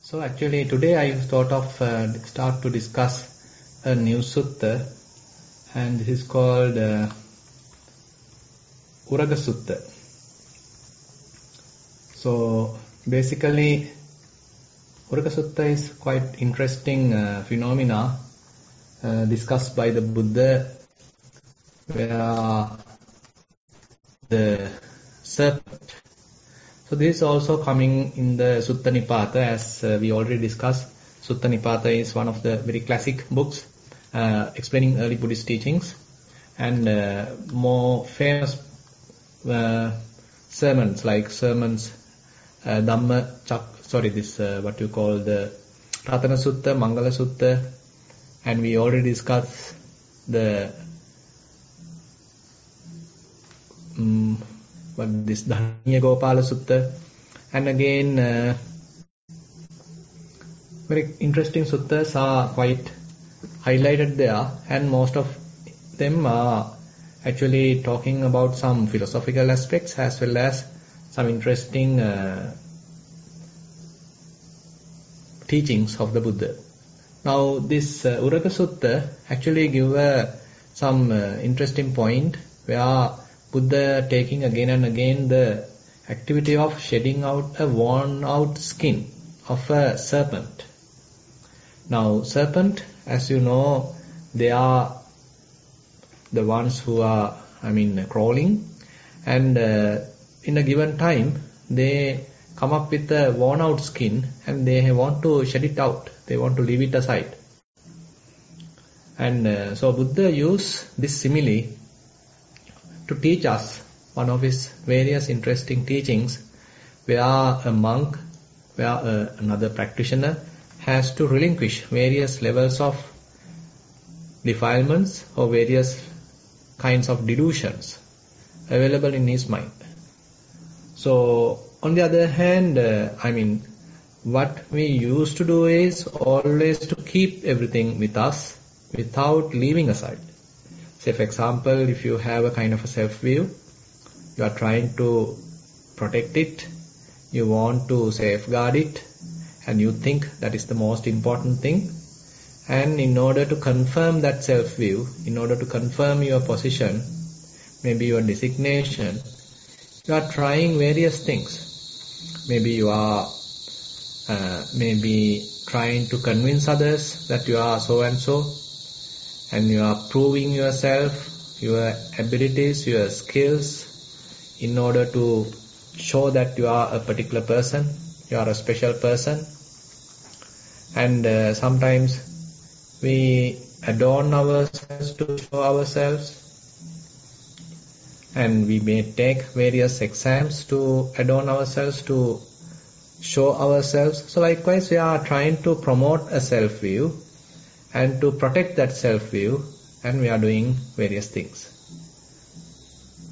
So actually today I thought of start to discuss a new sutta, and this is called Uraga Sutta. So basically Uraga Sutta is quite interesting phenomena discussed by the Buddha, where the serpent. So this is also coming in the Sutta Nipata, as we already discussed. Sutta Nipata is one of the very classic books explaining early Buddhist teachings, and more famous sermons like sermons what you call the Ratana Sutta, Mangala Sutta, and we already discussed the Vanaya Gopala Sutta, and again very interesting suttas are quite highlighted there, and most of them are actually talking about some philosophical aspects as well as some interesting teachings of the Buddha. Now this Uraga Sutta actually give some interesting point where Buddha taking again and again the activity of shedding out a worn out skin of a serpent. Now serpent, as you know, they are the ones who are crawling, and in a given time they come up with a worn out skin and they want to shed it out, they want to leave it aside. And so Buddha used this simile to teach us one of his various interesting teachings, where a monk, where another practitioner has to relinquish various levels of defilements or various kinds of delusions available in his mind. So on the other hand, what we used to do is always to keep everything with us without leaving aside. Say for example, if you have a kind of a self-view, you are trying to protect it, you want to safeguard it, and you think that is the most important thing. And in order to confirm that self-view, in order to confirm your position, maybe your designation, you are trying various things. Maybe you are trying to convince others that you are so and so, and you are proving yourself, your abilities, your skills, in order to show that you are a particular person, you are a special person. And sometimes we adorn ourselves to show ourselves, and we may take various exams to adorn ourselves, to show ourselves. So likewise we are trying to promote a self-view and to protect that self-view, and we are doing various things.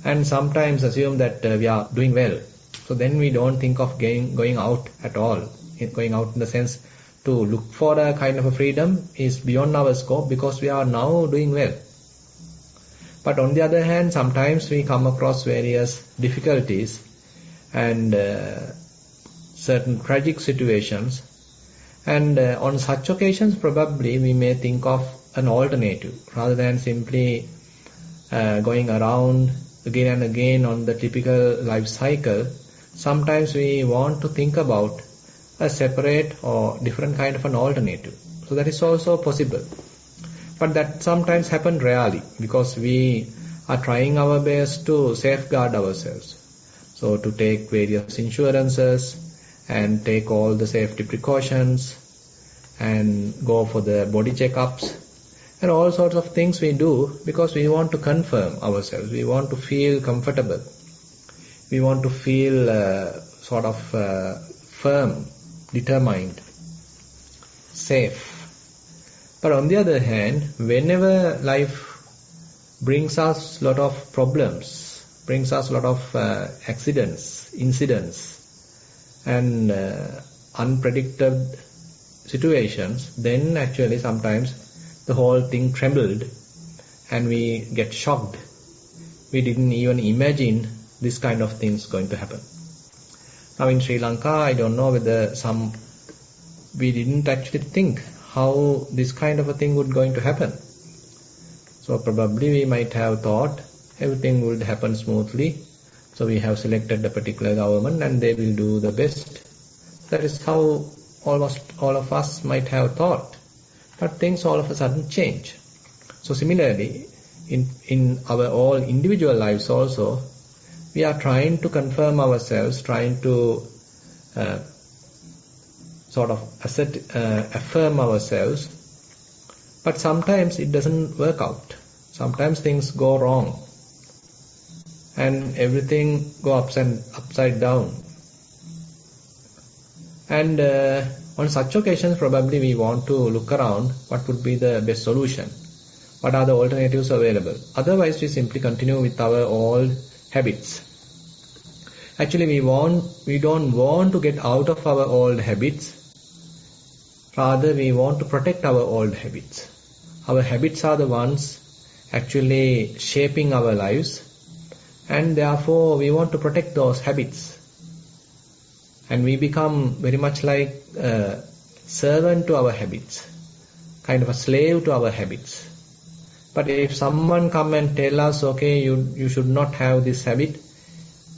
And sometimes assume that we are doing well. So then we don't think of going out at all. Going out in the sense to look for a kind of a freedom is beyond our scope, because we are now doing well. But on the other hand, sometimes we come across various difficulties and certain tragic situations, and on such occasions probably we may think of an alternative rather than simply going around again and again on the typical life cycle. Sometimes we want to think about a separate or different kind of an alternative. So that is also possible. But that sometimes happens rarely, because we are trying our best to safeguard ourselves. So to take various insurances and take all the safety precautions and go for the body checkups and all sorts of things we do, because we want to confirm ourselves. We want to feel comfortable. We want to feel firm, determined, safe. But on the other hand, whenever life brings us a lot of problems, brings us a lot of accidents, incidents, and unpredicted situations, then actually sometimes the whole thing trembled and we get shocked. We didn't even imagine this kind of things going to happen. Now in Sri Lanka, I don't know whether some we didn't actually think how this kind of a thing would going to happen. So probably we might have thought everything would happen smoothly. So we have selected a particular government and they will do the best. That is how almost all of us might have thought. But things all of a sudden change. So similarly, in our all individual lives also, we are trying to confirm ourselves, trying to sort of affirm ourselves, but sometimes it doesn't work out. Sometimes things go wrong and everything goes upside down. And on such occasions, probably we want to look around what would be the best solution. What are the alternatives available? Otherwise, we simply continue with our old habits. Actually, we don't want to get out of our old habits. Rather, we want to protect our old habits. Our habits are the ones actually shaping our lives, and therefore we want to protect those habits. And we become very much like a servant to our habits, kind of a slave to our habits. But if someone come and tell us, okay, you should not have this habit,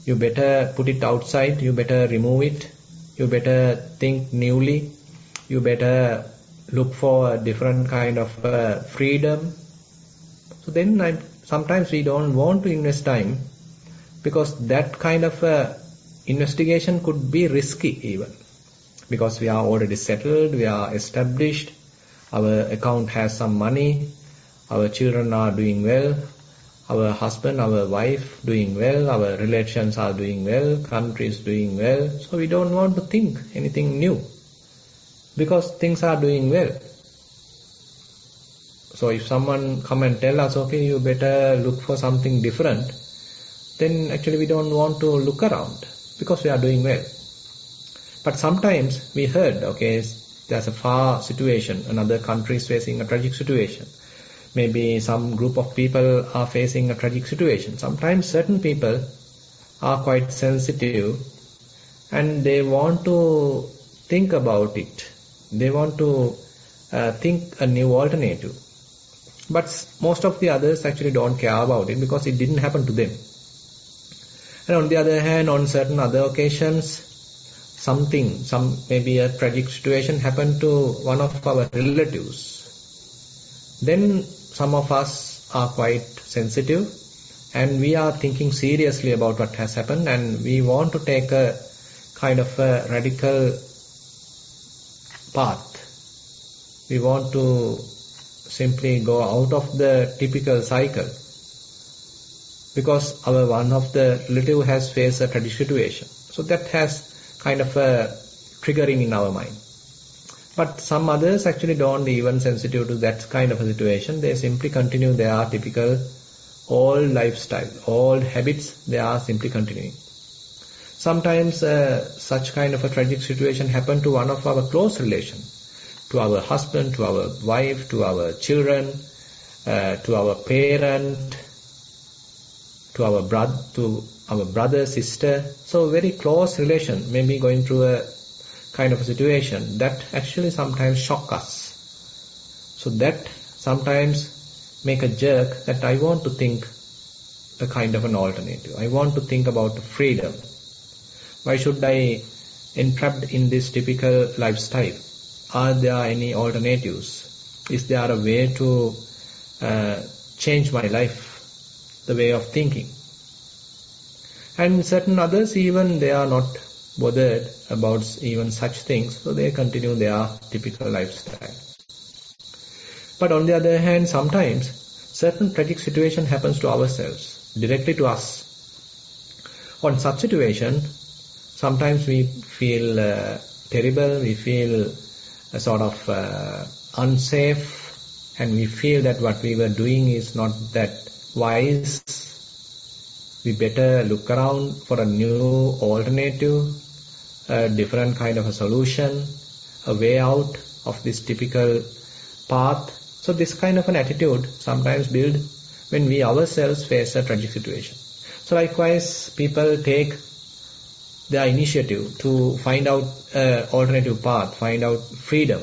you better put it outside, you better remove it, you better think newly, you better look for a different kind of freedom. So then sometimes we don't want to invest time, because that kind of investigation could be risky even. Because we are already settled, we are established, our account has some money, our children are doing well, our husband, our wife doing well, our relations are doing well, country is doing well. So we don't want to think anything new, because things are doing well. So if someone come and tell us, okay, you better look for something different, then actually we don't want to look around, because we are doing well. But sometimes we heard, okay, there's a far situation, another country is facing a tragic situation. Maybe some group of people are facing a tragic situation. Sometimes certain people are quite sensitive and they want to think about it. They want to think a new alternative. But most of the others actually don't care about it, because it didn't happen to them. And on the other hand, on certain other occasions, maybe a tragic situation happened to one of our relatives. Then some of us are quite sensitive and we are thinking seriously about what has happened, and we want to take a kind of a radical path. We want to simply go out of the typical cycle, because one of the relative has faced a tragic situation. So that has kind of a triggering in our mind. But some others actually don't even sensitive to that kind of a situation. They simply continue their typical old lifestyle, old habits, they are simply continuing. Sometimes such kind of a tragic situation happened to one of our close relations, to our husband, to our wife, to our children, to our parent, to our brother, sister. So very close relation may be going through a kind of a situation that actually sometimes shock us. So that sometimes make a jerk that I want to think a kind of an alternative. I want to think about freedom. Why should I entrapped in this typical lifestyle? Are there any alternatives? Is there a way to change my life, the way of thinking? And certain others even they are not bothered about even such things, so they continue their typical lifestyle. But on the other hand, sometimes certain tragic situation happens to ourselves, directly to us. On such situation, sometimes we feel terrible, we feel sort of unsafe, and we feel that what we were doing is not that wise. We better look around for a new alternative, a different kind of a solution, a way out of this typical path. So this kind of an attitude sometimes build when we ourselves face a tragic situation. So likewise, people take their initiative to find out alternative path, find out freedom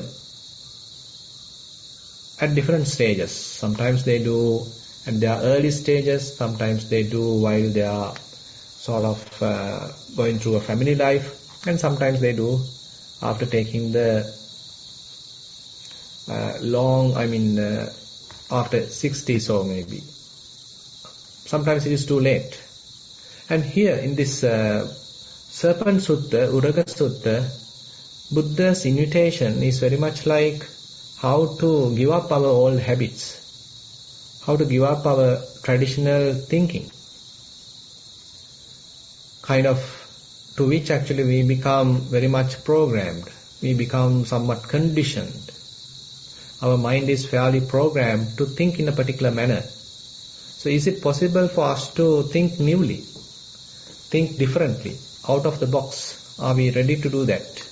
at different stages. Sometimes they do at their early stages, sometimes they do while they are sort of going through a family life, and sometimes they do after taking the after 60s or maybe. Sometimes it is too late. And here in this Serpent Sutta, Uraga Sutta, Buddha's invitation is very much like how to give up our old habits, how to give up our traditional thinking, kind of to which actually we become very much programmed, we become somewhat conditioned. Our mind is fairly programmed to think in a particular manner. So is it possible for us to think newly, think differently, out of the box? Are we ready to do that?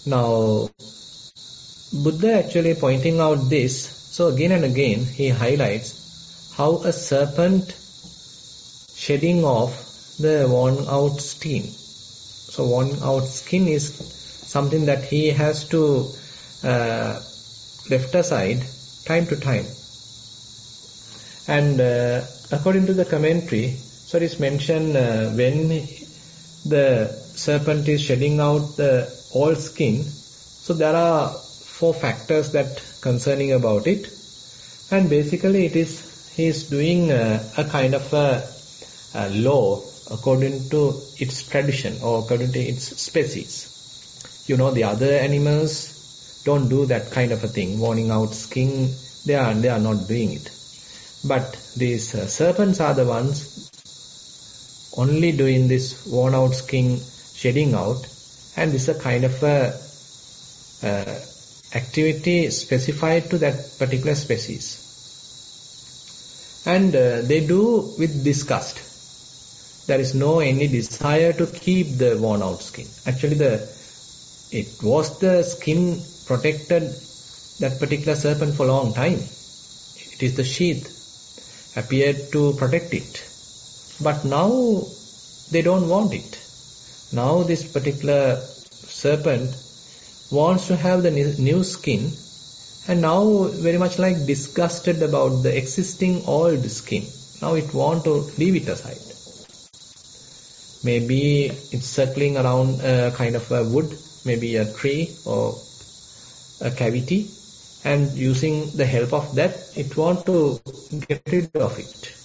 Now, Buddha actually pointing out this, so again and again he highlights how a serpent shedding off the worn out skin. So worn out skin is something that he has to left aside time to time. And according to the commentary, so it is mentioned when the serpent is shedding out the old skin, so there are 4 factors that concerning about it, and basically it is he is doing a kind of a law according to its tradition or according to its species. You know, the other animals don't do that kind of a thing, worn out skin, they are not doing it. But these serpents are the ones only doing this worn out skin shedding out, and this is a kind of a activity specified to that particular species. And they do with disgust. There is no any desire to keep the worn out skin. Actually it was the skin protected that particular serpent for a long time. It is the sheath appeared to protect it. But now they don't want it. Now this particular serpent wants to have the new skin, and now very much like disgusted about the existing old skin. Now it wants to leave it aside. Maybe it's circling around a kind of a wood, maybe a tree or a cavity, and using the help of that it wants to get rid of it.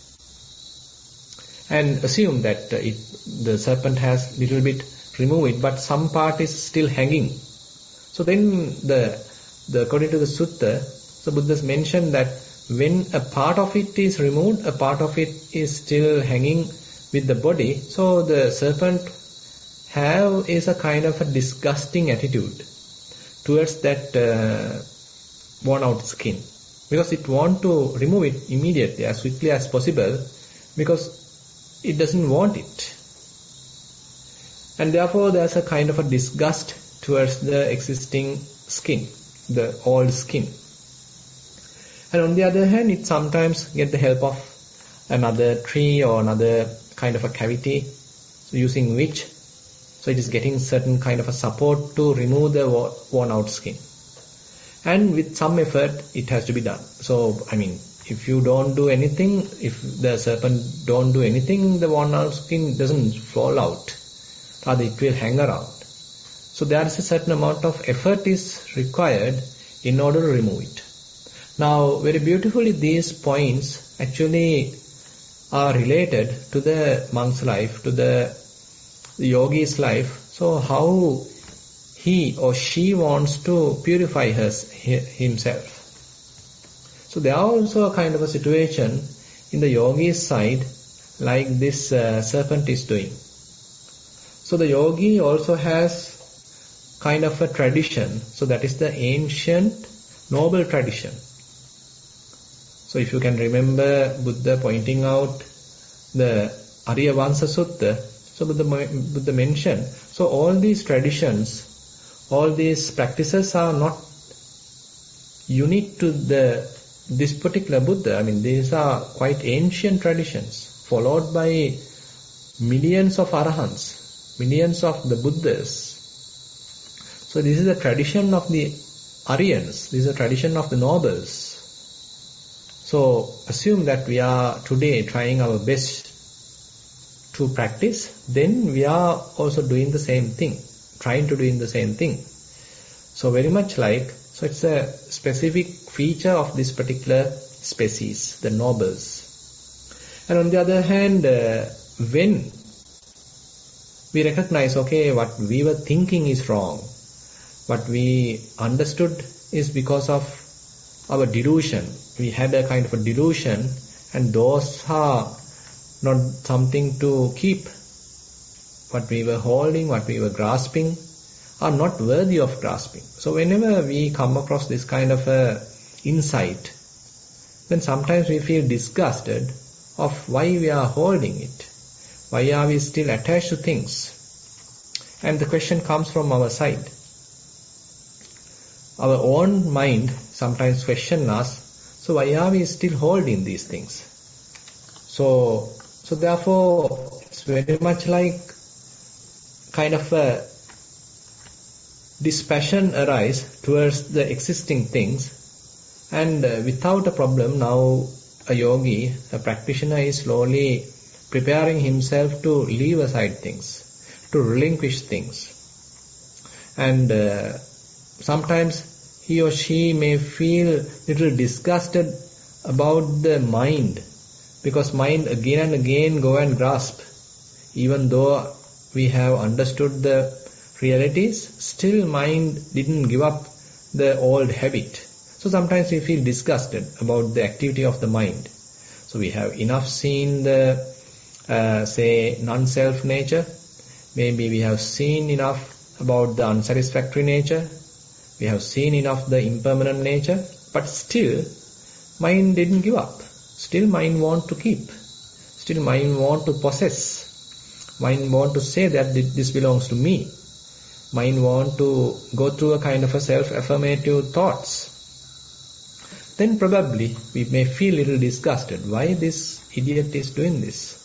And assume that the serpent has little bit removed it, but some part is still hanging. So then according to the Sutta, so Buddha mentioned that when a part of it is removed, a part of it is still hanging with the body, so the serpent is a kind of a disgusting attitude towards that worn out skin, because it wants to remove it immediately as quickly as possible, because it doesn't want it. And therefore there's a kind of a disgust towards the existing skin, the old skin. And on the other hand, it sometimes get the help of another tree or another kind of a cavity, so using which, so it is getting certain kind of a support to remove the worn out skin. And with some effort it has to be done. So if you don't do anything, if the serpent don't do anything, the worn out skin doesn't fall out, rather it will hang around. So there is a certain amount of effort is required in order to remove it. Now very beautifully these points actually are related to the monk's life, to the yogi's life. So how he or she wants to purify himself. So there are also a kind of a situation in the yogi's side like this serpent is doing. So the yogi also has kind of a tradition. So that is the ancient noble tradition. So if you can remember Buddha pointing out the Arya Vansa Sutta, so Buddha mentioned, so all these traditions, all these practices are not unique to this particular Buddha. These are quite ancient traditions followed by millions of arahants, millions of the Buddhas. So this is the tradition of the Aryans, this is the tradition of the nobles. So assume that we are today trying our best to practice, then we are also doing the same thing, trying to do the same thing. So very much like, so it's a specific feature of this particular species, the nobles. And on the other hand, when we recognize, okay, what we were thinking is wrong, what we understood is because of our delusion. We had a kind of a delusion, and those are not something to keep. What we were holding, what we were grasping, are not worthy of grasping. So whenever we come across this kind of a insight, then sometimes we feel disgusted of why we are holding it. Why are we still attached to things? And the question comes from our side. Our own mind sometimes questions us, so why are we still holding these things? So therefore, it's very much like kind of a dispassion arise towards the existing things, and without a problem, now a yogi, a practitioner, is slowly preparing himself to leave aside things, to relinquish things. And sometimes he or she may feel little disgusted about the mind, because mind again and again go and grasp. Even though we have understood the realities, still mind didn't give up the old habit. So sometimes we feel disgusted about the activity of the mind. So we have enough seen the, say, non-self nature. Maybe we have seen enough about the unsatisfactory nature. We have seen enough the impermanent nature. But still, mind didn't give up. Still mind want to keep. Still mind want to possess. Mind want to say that this belongs to me. Mind want to go through a kind of a self-affirmative thoughts. Then probably we may feel a little disgusted. Why this idiot is doing this?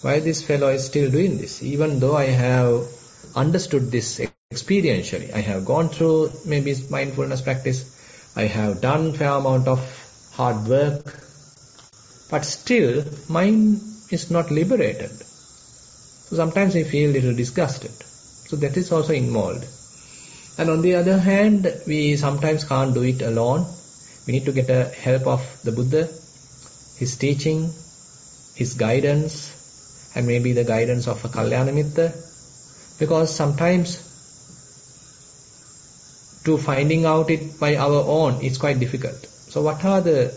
Why this fellow is still doing this? Even though I have understood this experientially, I have gone through maybe mindfulness practice, I have done fair amount of hard work, but still mind is not liberated. So sometimes we feel a little disgusted. So that is also involved. And on the other hand, we sometimes can't do it alone. We need to get the help of the Buddha, his teaching, his guidance, and maybe the guidance of a Kalyana Mitta. Because sometimes to finding out it by our own is quite difficult. So what are the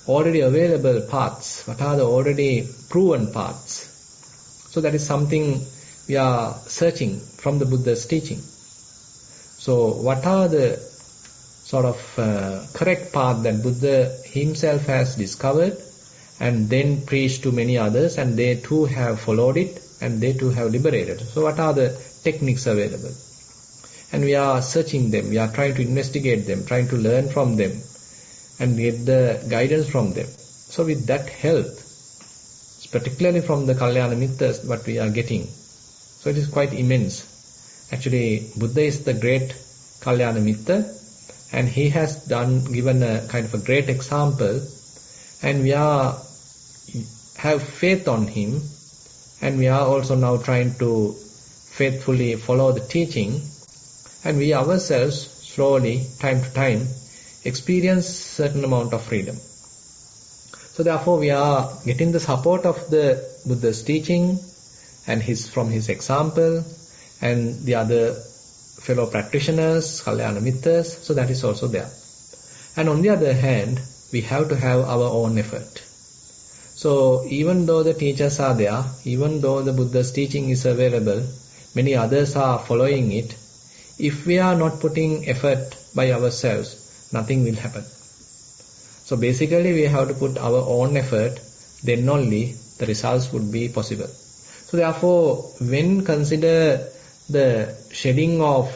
already available paths? What are the already proven paths? So that is something we are searching from the Buddha's teaching. So what are the sort of correct path that Buddha himself has discovered and then preached to many others, and they too have followed it and they too have liberated. So what are the techniques available? And we are searching them, we are trying to investigate them, trying to learn from them and get the guidance from them. So with that help, particularly from the Kalyana Mittas, what we are getting, so it is quite immense. Actually, Buddha is the great Kalyana Mitta, and he has given a kind of a great example, and we have faith on him, and we are also now trying to faithfully follow the teaching, and we ourselves slowly, time to time, experience certain amount of freedom. So therefore we are getting the support of the Buddha's teaching and from his example, and the other fellow practitioners, Kalyana Mittas, so that is also there. And on the other hand, we have to have our own effort. So even though the teachers are there, even though the Buddha's teaching is available, many others are following it, if we are not putting effort by ourselves, nothing will happen. So basically we have to put our own effort, then only the results would be possible. So therefore, when consider the shedding of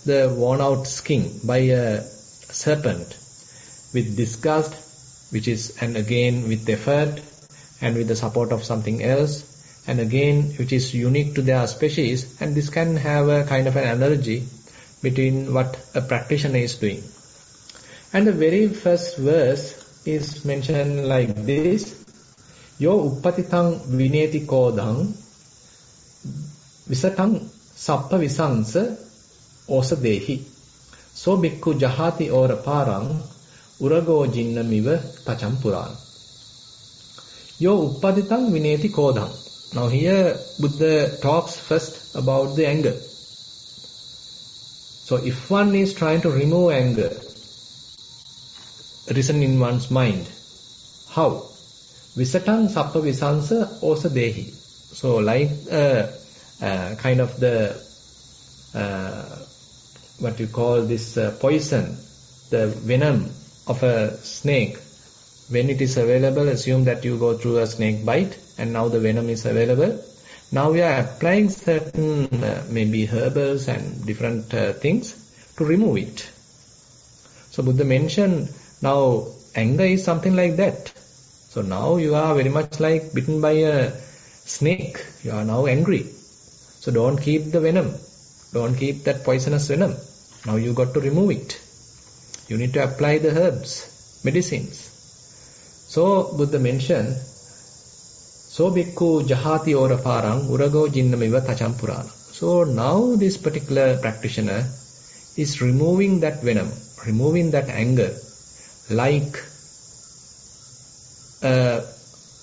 the worn out skin by a serpent with disgust, which is, and again with effort and with the support of something else, and again which is unique to their species, and this can have a kind of an analogy between what a practitioner is doing. And the very first verse is mentioned like this: Yo uppatitang vineti kodang visatang sappa visansa osa dehi. So bhikkhu jahati ora parang urago jinnamiva tachampurana. Yo uppatitang vineti kodang. Now here Buddha talks first about the anger. So if one is trying to remove anger risen in one's mind, how? Visatang sappa visansa osa dehi. So like kind of the what you call this poison, the venom of a snake. When it is available, assume that you go through a snake bite and now the venom is available. Now we are applying certain maybe herbals and different things to remove it. So Buddha mentioned now anger is something like that. So now you are very much like bitten by a snake. You are now angry. So don't keep the venom. Don't keep that poisonous venom. Now you got to remove it. You need to apply the herbs, medicines. So Buddha mentioned, so bhikkhu jahati ora parang urago jinnamiva tachampurana. So now this particular practitioner is removing that venom, removing that anger, like a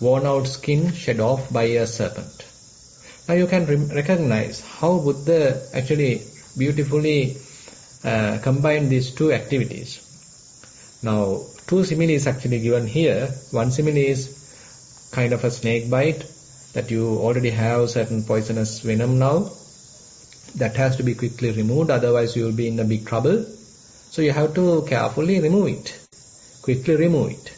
worn out skin shed off by a serpent. Now you can recognize how Buddha actually beautifully combined these two activities. Now two similes actually given here. One simile is kind of a snake bite, that you already have certain poisonous venom now. That has to be quickly removed, otherwise you will be in a big trouble. So you have to carefully remove it, quickly remove it.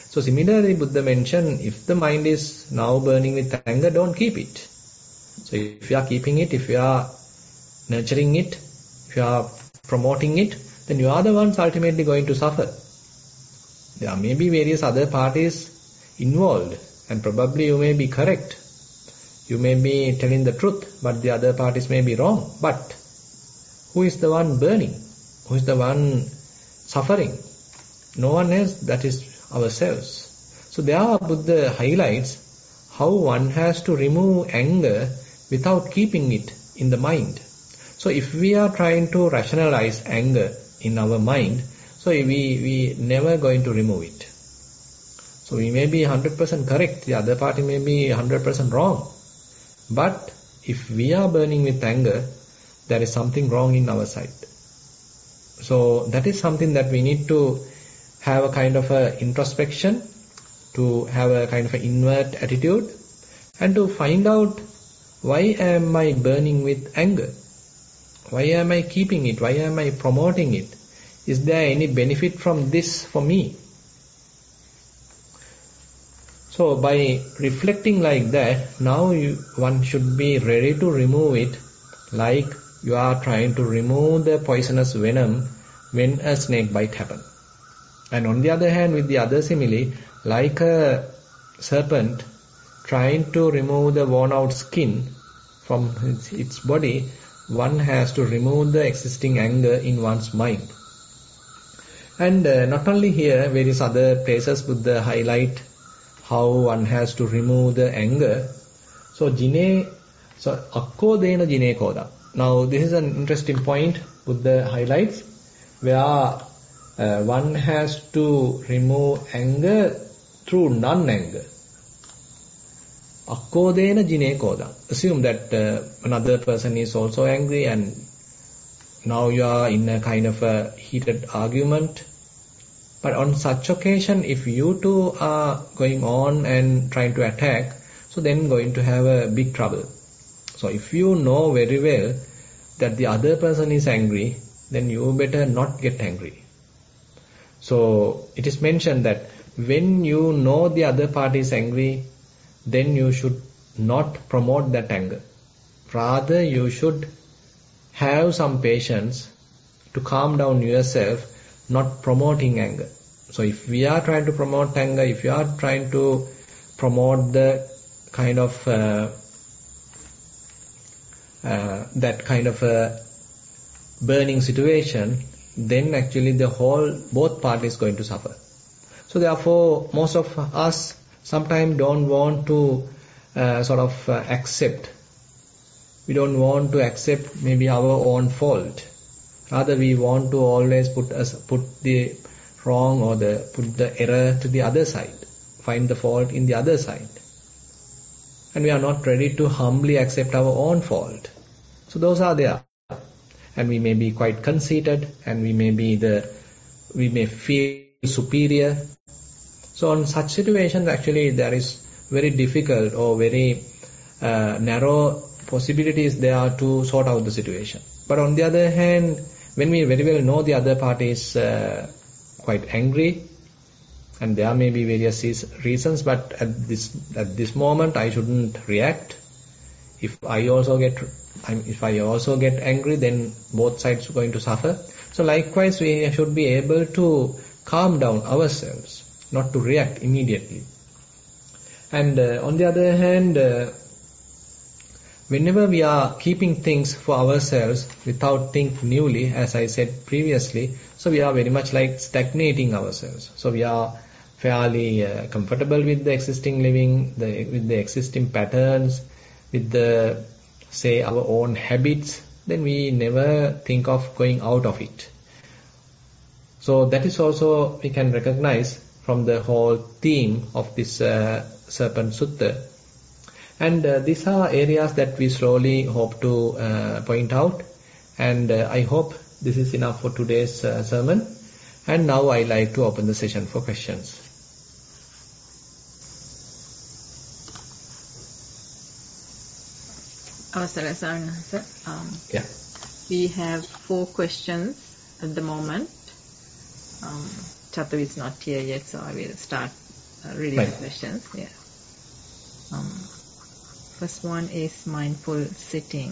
So similarly Buddha mentioned, if the mind is now burning with anger, don't keep it. So if you are keeping it, if you are nurturing it, if you are promoting it, then you are the ones ultimately going to suffer. There may be various other parties involved, and probably you may be correct. You may be telling the truth, but the other parties may be wrong. But who is the one burning? Who is the one suffering? No one else, that is ourselves. So there Buddha highlights how one has to remove anger without keeping it in the mind. So if we are trying to rationalize anger in our mind, so we never going to remove it. So we may be 100% correct, the other party may be 100% wrong. But if we are burning with anger, there is something wrong in our side. So that is something that we need to have a kind of a introspection, to have a kind of an inward attitude, and to find out, why am I burning with anger? Why am I keeping it? Why am I promoting it? Is there any benefit from this for me? So by reflecting like that, now one should be ready to remove it, like you are trying to remove the poisonous venom when a snake bite happens. And on the other hand, with the other simile, like a serpent trying to remove the worn out skin from its body, one has to remove the existing anger in one's mind. And not only here, various other places Buddha highlight how one has to remove the anger. So akkodena jine koda. Now this is an interesting point Buddha highlights, where one has to remove anger through non-anger. Akkodena jine koda. Assume that another person is also angry, and now you are in a kind of a heated argument. But on such occasion, if you two are going on and trying to attack, so then going to have a big trouble. So if you know very well that the other person is angry, then you better not get angry. So it is mentioned that when you know the other party is angry, then you should not promote that anger. Rather, you should have some patience to calm down yourself, not promoting anger. So if we are trying to promote anger, if you are trying to promote the kind of that kind of a burning situation, then actually both parties going to suffer. So therefore, most of us sometimes don't want to accept. We don't want to accept maybe our own fault. Rather, we want to always put the wrong or put the error to the other side, find the fault in the other side, and we are not ready to humbly accept our own fault. So those are there, and we may be quite conceited, and we may feel superior. So in such situations, actually, there is very difficult or very narrow possibilities there to sort out the situation. But on the other hand, when we very well know the other party is quite angry, and there may be various reasons, but at this moment I shouldn't react. If I also get angry, then both sides are going to suffer. So likewise, we should be able to calm down ourselves, not to react immediately. And on the other hand, whenever we are keeping things for ourselves without thinking newly, as I said previously, so we are very much like stagnating ourselves. So we are fairly comfortable with the existing living, with the existing patterns, with our own habits, then we never think of going out of it. So that is also we can recognize from the whole theme of this Serpent Sutta. And these are areas that we slowly hope to point out. And I hope this is enough for today's sermon. And now I like to open the session for questions. Yeah. We have 4 questions at the moment. Chatu is not here yet, so I will start reading the questions. Yeah. First one is mindful sitting.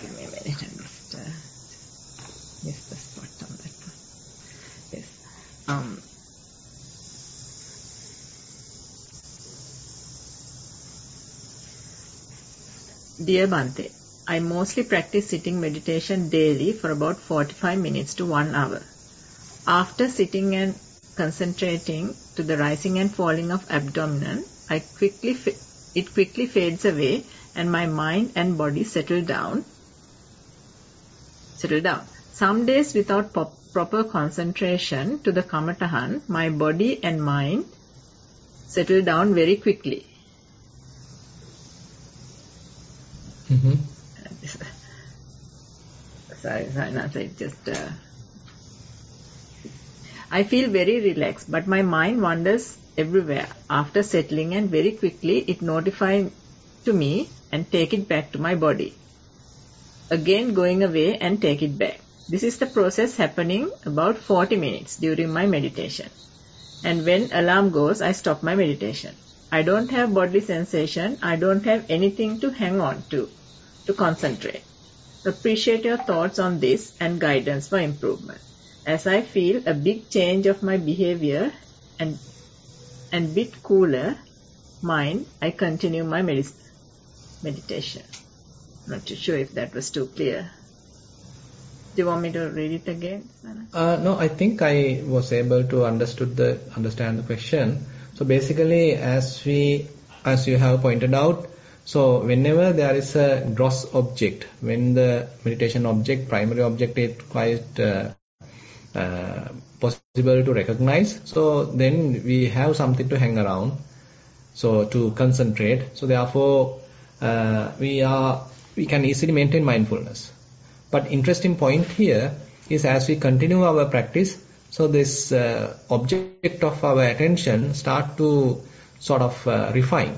Give me a minute, I missed the spot on that one. Yes. Dear Bhante, I mostly practice sitting meditation daily for about 45 minutes to 1 hour. After sitting and concentrating to the rising and falling of abdomen, it quickly fades away and my mind and body settle down. Some days without proper concentration to the Kamatahan, my body and mind settle down very quickly. Mm-hmm. I feel very relaxed, but my mind wanders everywhere. After settling and very quickly it notifies to me and take it back to my body. Again going away and take it back. This is the process happening about 40 minutes during my meditation. And when alarm goes, I stop my meditation. I don't have bodily sensation. I don't have anything to hang on to concentrate. Appreciate your thoughts on this and guidance for improvement. As I feel a big change of my behavior and bit cooler mind, I continue my meditation. Not too sure if that was too clear. Do you want me to read it again? No, I think I was able to understand the question. So basically, as you have pointed out, so whenever there is a gross object, when the meditation object, primary object is quite possible to recognize, so then we have something to hang around, so to concentrate. So therefore, we can easily maintain mindfulness. But interesting point here is as we continue our practice, so this object of our attention start to sort of refine.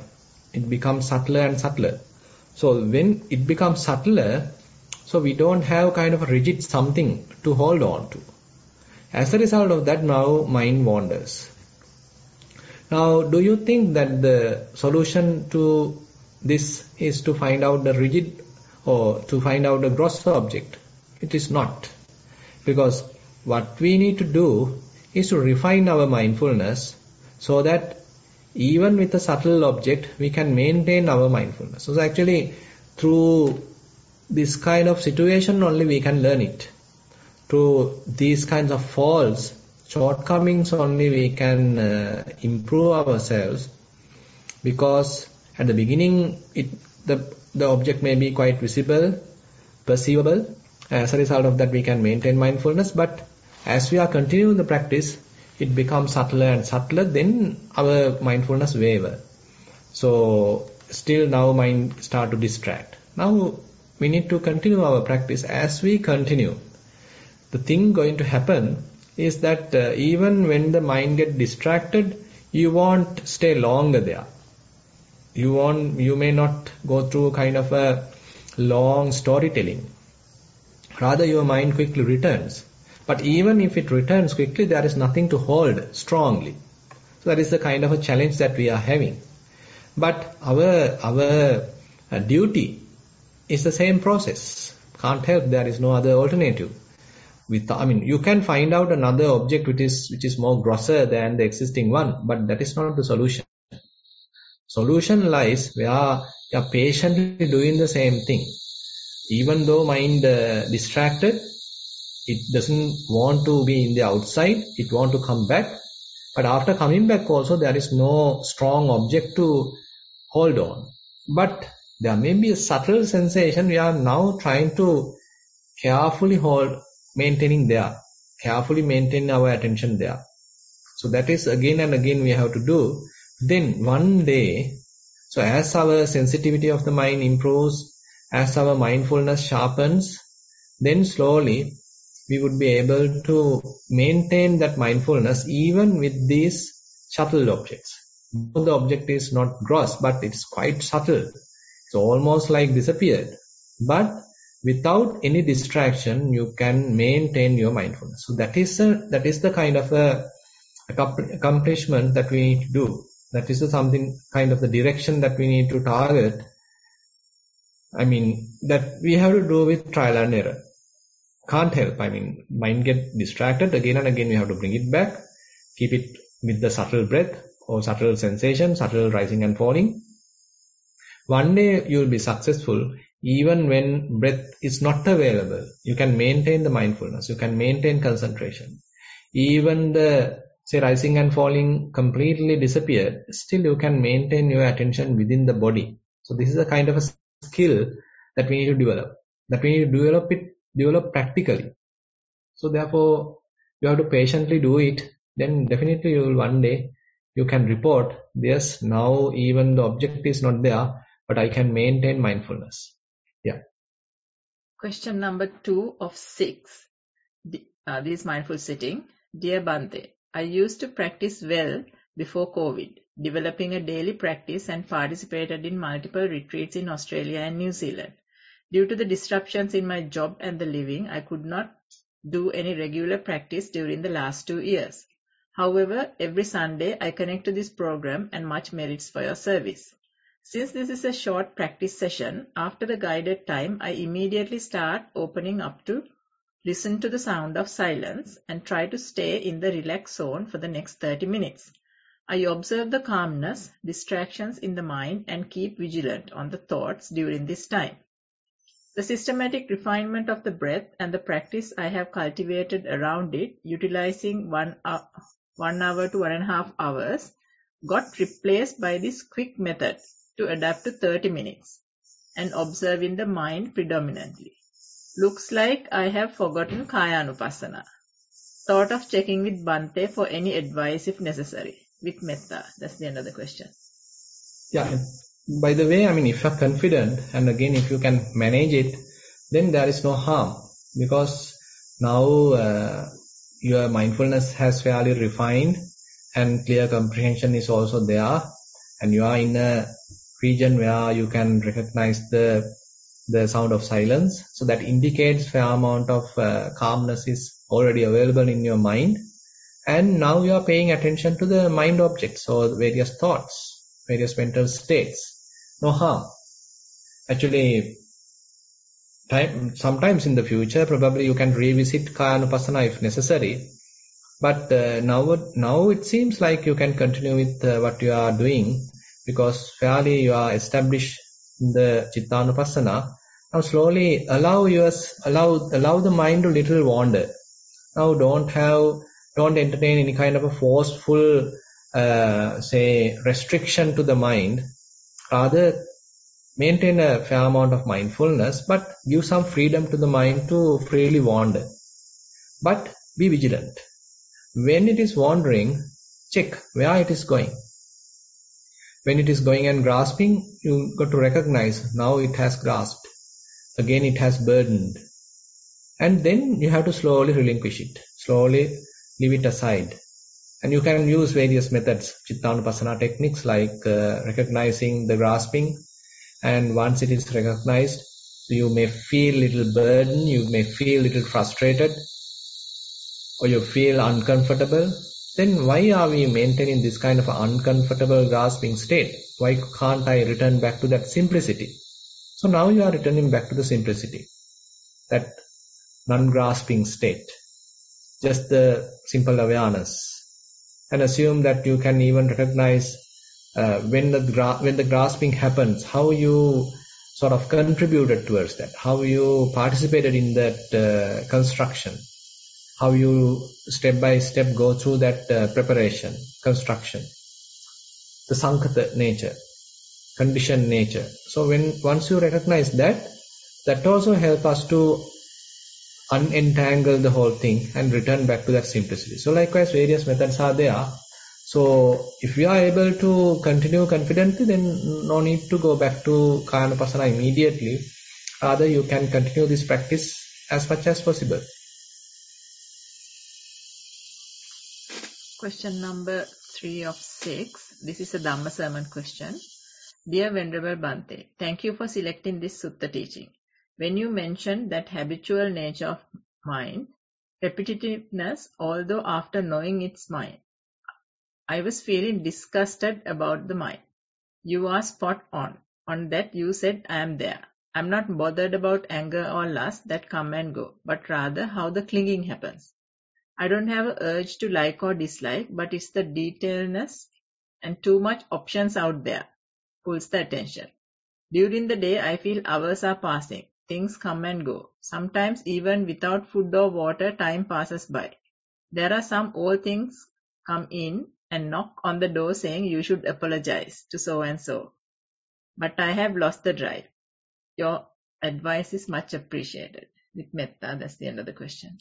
It becomes subtler and subtler. So when it becomes subtler, so we don't have kind of a rigid something to hold on to. As a result of that, now mind wanders. Now, do you think that the solution to this is to find out the rigid or to find out the gross object? It is not. Because what we need to do is to refine our mindfulness so that even with a subtle object, we can maintain our mindfulness. So actually, through this kind of situation only we can learn it. Through these kinds of faults, shortcomings only we can improve ourselves, because at the beginning the object may be quite visible, perceivable. As a result of that we can maintain mindfulness, but as we are continuing the practice, it becomes subtler and subtler, then our mindfulness waver. So still now mind start to distract. Now we need to continue our practice. As we continue, the thing going to happen is that even when the mind get distracted, you won't stay longer there. You may not go through kind of a long storytelling. Rather, your mind quickly returns. But even if it returns quickly, there is nothing to hold strongly. So that is the kind of a challenge that we are having. But our duty is the same process. Can't help. There is no other alternative. You can find out another object which is more grosser than the existing one, but that is not the solution. Solution lies where you are patiently doing the same thing. Even though mind distracted, it doesn't want to be in the outside, it want to come back. But after coming back also, there is no strong object to hold on. But there may be a subtle sensation. We are now trying to carefully maintaining our attention there. So that is again and again we have to do. Then one day, so as our sensitivity of the mind improves, as our mindfulness sharpens, then slowly we would be able to maintain that mindfulness even with these subtle objects. The object is not gross, but it's quite subtle. It's almost like disappeared. But without any distraction, you can maintain your mindfulness. So that is the kind of accomplishment that we need to do. That is something kind of the direction that we need to target. That we have to do with trial and error. Can't help. Mind get distracted again and again. We have to bring it back, keep it with the subtle breath or subtle sensation, subtle rising and falling. One day you will be successful. Even when breath is not available, you can maintain the mindfulness. You can maintain concentration. Even the rising and falling completely disappeared, still you can maintain your attention within the body. So this is a kind of a skill that we need to develop. That we need to develop practically. So therefore, you have to patiently do it. Then definitely you will one day you can report, yes, now even the object is not there, but I can maintain mindfulness. Yeah. Question number 2 of 6. This mindful sitting. Dear Bhante, I used to practice well before COVID, developing a daily practice and participated in multiple retreats in Australia and New Zealand. Due to the disruptions in my job and the living, I could not do any regular practice during the last 2 years. However, every Sunday I connect to this program and much merits for your service. Since this is a short practice session, after the guided time, I immediately start opening up to listen to the sound of silence and try to stay in the relaxed zone for the next 30 minutes. I observe the calmness, distractions in the mind and keep vigilant on the thoughts during this time. The systematic refinement of the breath and the practice I have cultivated around it, utilizing 1 hour to 1.5 hours, got replaced by this quick method to adapt to 30 minutes and observing the mind predominantly. Looks like I have forgotten Kayanupassana. Thought of checking with Bhante for any advice if necessary. With metta. That's the end of the question. Yeah. By the way, if you are confident and again if you can manage it, then there is no harm, because now your mindfulness has fairly refined and clear comprehension is also there, and you are in a region where you can recognize the sound of silence. So that indicates fair amount of calmness is already available in your mind, and now you are paying attention to the mind objects or various thoughts, various mental states. No harm. Actually, sometimes in the future, probably you can revisit Kayanupassana if necessary. But now it seems like you can continue with what you are doing, because fairly you are established in the Chittanupassana. Now slowly allow the mind to little wander. Now don't entertain any kind of a forceful say restriction to the mind. Rather maintain a fair amount of mindfulness, but give some freedom to the mind to freely wander. But be vigilant. When it is wandering, check where it is going. When it is going and grasping, you got to recognize now it has grasped. Again it has burdened. And then you have to slowly relinquish it. Slowly leave it aside. And you can use various methods, Chittanupassana techniques like recognizing the grasping. And once it is recognized, you may feel little burden, you may feel little frustrated, or you feel uncomfortable. Then why are we maintaining this kind of uncomfortable grasping state? Why can't I return back to that simplicity? So now you are returning back to the simplicity, that non-grasping state, just the simple awareness. And assume that you can even recognize when the grasping happens, how you sort of contributed towards that, how you participated in that construction, how you step by step go through that preparation, construction, the sankata nature, conditioned nature. So once you recognize that also helps us to unentangle the whole thing and return back to that simplicity. So likewise, various methods are there. So if we are able to continue confidently, then no need to go back to Kayanupassana immediately. Rather, you can continue this practice as much as possible. Question number 3 of 6. This is a Dhamma sermon question. Dear Venerable Bhante, thank you for selecting this Sutta teaching. When you mentioned that habitual nature of mind, repetitiveness, although after knowing its mind, I was feeling disgusted about the mind. You are spot on. On that you said I am there. I'm not bothered about anger or lust that come and go, but rather how the clinging happens. I don't have an urge to like or dislike, but it's the detailedness and too much options out there pulls the attention. During the day, I feel hours are passing. Things come and go. Sometimes even without food or water, time passes by. There are some old things come in and knock on the door saying you should apologize to so and so. But I have lost the drive. Your advice is much appreciated. With metta, that's the end of the question.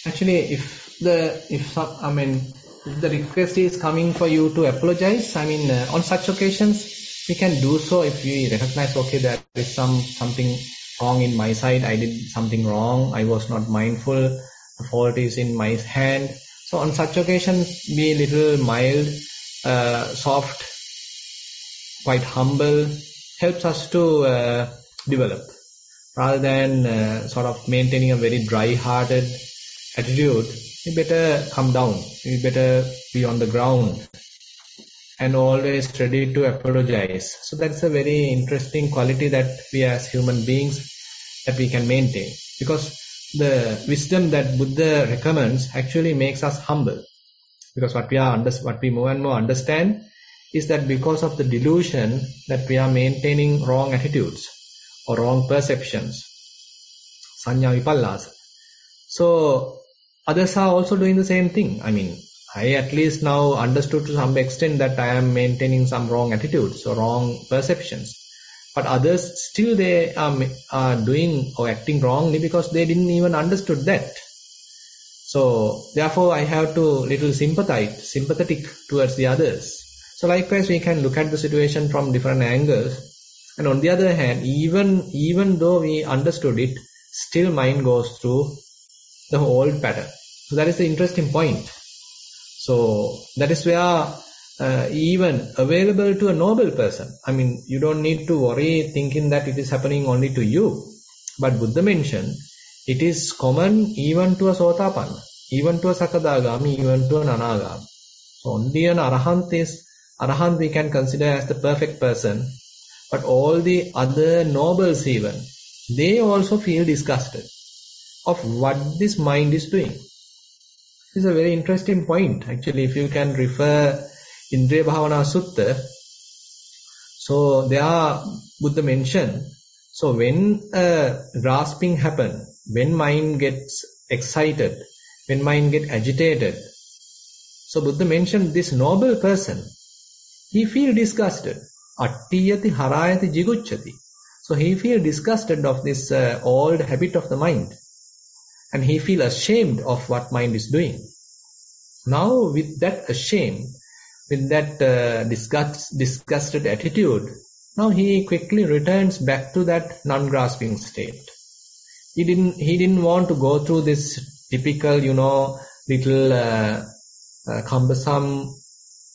Actually, if the request is coming for you to apologize, on such occasions we can do so if we recognize, okay, there is something wrong in my side. I did something wrong. I was not mindful. The fault is in my hand. So on such occasions, be a little mild, soft, quite humble, helps us to develop. Rather than sort of maintaining a very dry-hearted attitude, we better come down. We better be on the ground and always ready to apologize. So that's a very interesting quality that we as human beings that we can maintain, because the wisdom that Buddha recommends actually makes us humble. Because what we more and more understand is that because of the delusion that we are maintaining wrong attitudes or wrong perceptions, sanya vipallasa. So others are also doing the same thing. I at least now understood to some extent that I am maintaining some wrong attitudes or wrong perceptions. But others still they are doing or acting wrongly because they didn't even understood that. So therefore I have to little sympathetic towards the others. So likewise we can look at the situation from different angles. And on the other hand, even though we understood it, still mind goes through the old pattern. So that is the interesting point. So that is where even available to a noble person. You don't need to worry thinking that it is happening only to you. But Buddha mentioned it is common even to a Sotapanna, even to a Sakadagami, even to an Anagami. So only an Arahant we can consider as the perfect person. But all the other nobles even, they also feel disgusted of what this mind is doing. This is a very interesting point. Actually, if you can refer Indriya Bhavana Sutta, so there Buddha mentioned, so when grasping happens, when mind gets excited, when mind gets agitated, so Buddha mentioned this noble person, he feels disgusted. Attiyati harayati jigucchati. So he feels disgusted of this old habit of the mind. And he feels ashamed of what mind is doing. Now with that shame, with that disgusted attitude, now he quickly returns back to that non-grasping state. He didn't want to go through this typical, little cumbersome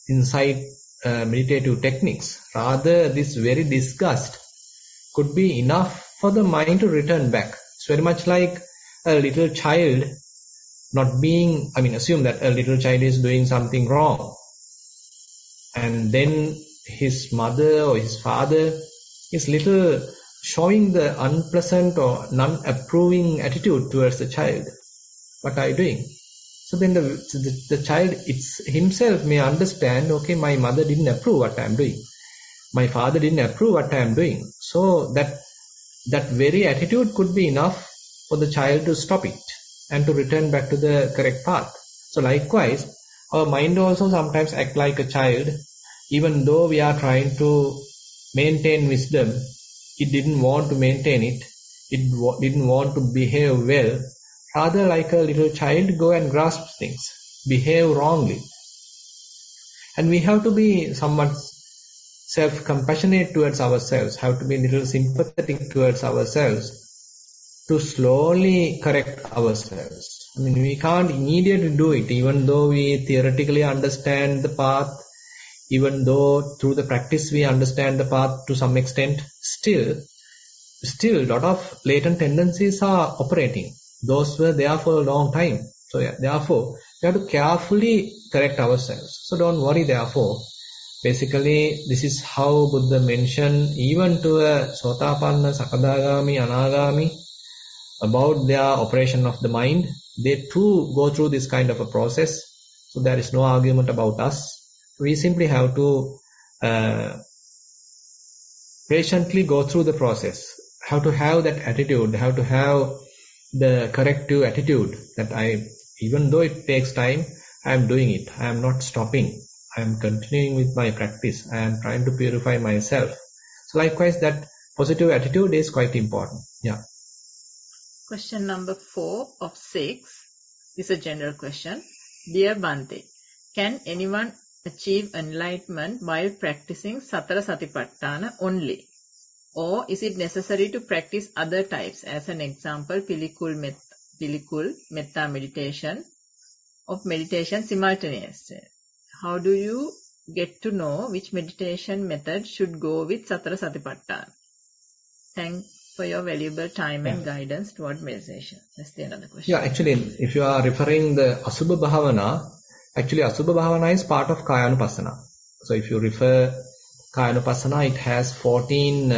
insight meditative techniques. Rather, this very disgust could be enough for the mind to return back. It's very much like a little child assume that a little child is doing something wrong, and then his mother or his father is little showing the unpleasant or non-approving attitude towards the child. What are you doing? So then the child himself may understand, okay, my mother didn't approve what I am doing. My father didn't approve what I am doing. So that very attitude could be enough for the child to stop it and to return back to the correct path. So likewise, our mind also sometimes act like a child. Even though we are trying to maintain wisdom, it didn't want to maintain it. It didn't want to behave well. Rather, like a little child, go and grasp things, behave wrongly. And we have to be somewhat self-compassionate towards ourselves, have to be a little sympathetic towards ourselves to slowly correct ourselves. We can't immediately do it, even though we theoretically understand the path, even though through the practice we understand the path to some extent, still a lot of latent tendencies are operating. Those were there for a long time. So therefore, we have to carefully correct ourselves. So don't worry therefore. Basically, this is how Buddha mentioned even to a Sotapanna, Sakadagami, Anagami about their operation of the mind. They too go through this kind of a process. So there is no argument about us. We simply have to patiently go through the process. How to have that attitude, how to have the corrective attitude that even though it takes time, I am doing it. I am not stopping. I am continuing with my practice. I am trying to purify myself. So likewise, that positive attitude is quite important. Yeah. Question number 4 of 6 is a general question. Dear Bhante, can anyone achieve enlightenment while practicing Sattara Satipatthana only? Or is it necessary to practice other types, as an example, Pilikul Metta meditation, of meditation simultaneously? How do you get to know which meditation method should go with Sattara Satipatthana? Thanks for your valuable time and guidance toward meditation. That's the another question. Yeah, actually, if you are referring the Asubha Bhavana, actually Asubha Bhavana is part of Kayanupassana. So if you refer Kayanupassana, it has 14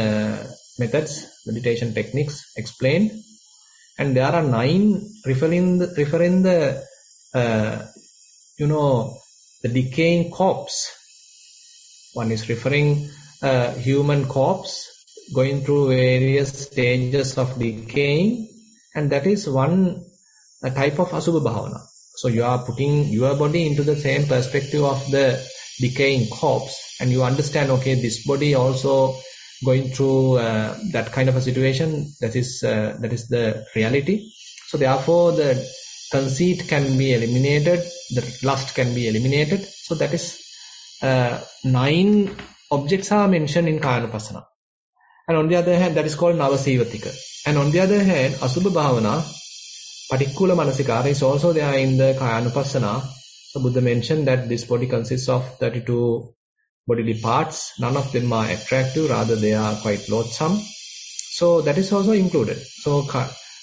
methods, meditation techniques explained, and there are 9 referring the the decaying corpse. One is referring human corpse going through various stages of decaying, and that is one type of Asubha Bhavana. So you are putting your body into the same perspective of the decaying corpse, and you understand, okay, this body also going through that kind of a situation. That is the reality. So therefore, the conceit can be eliminated, the lust can be eliminated. So that is 9 objects are mentioned in Kayanupassana. And on the other hand, that is called Navasivatika. And on the other hand, Asubha Bhavana, Patikkula Manasikara, is also there in the Kayanupassana. So Buddha mentioned that this body consists of 32 bodily parts. None of them are attractive, rather they are quite loathsome. So that is also included. So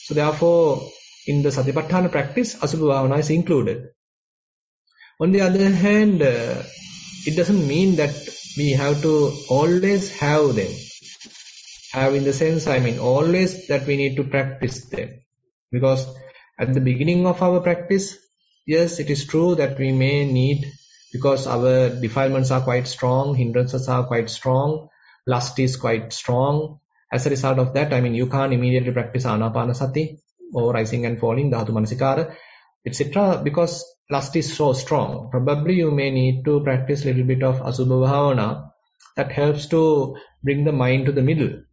therefore, in the Satipatthana practice, Asubha Bhavana is included. On the other hand, it doesn't mean that we have to always have them. Have in the sense, always that we need to practice them. Because at the beginning of our practice, yes, it is true that we may need, because our defilements are quite strong, hindrances are quite strong, lust is quite strong. As a result of that, I mean, you can't immediately practice anapanasati or rising and falling, dhatu manasikara, etc. because lust is so strong. Probably you may need to practice a little bit of asubha bhavana that helps to bring the mind to the middle.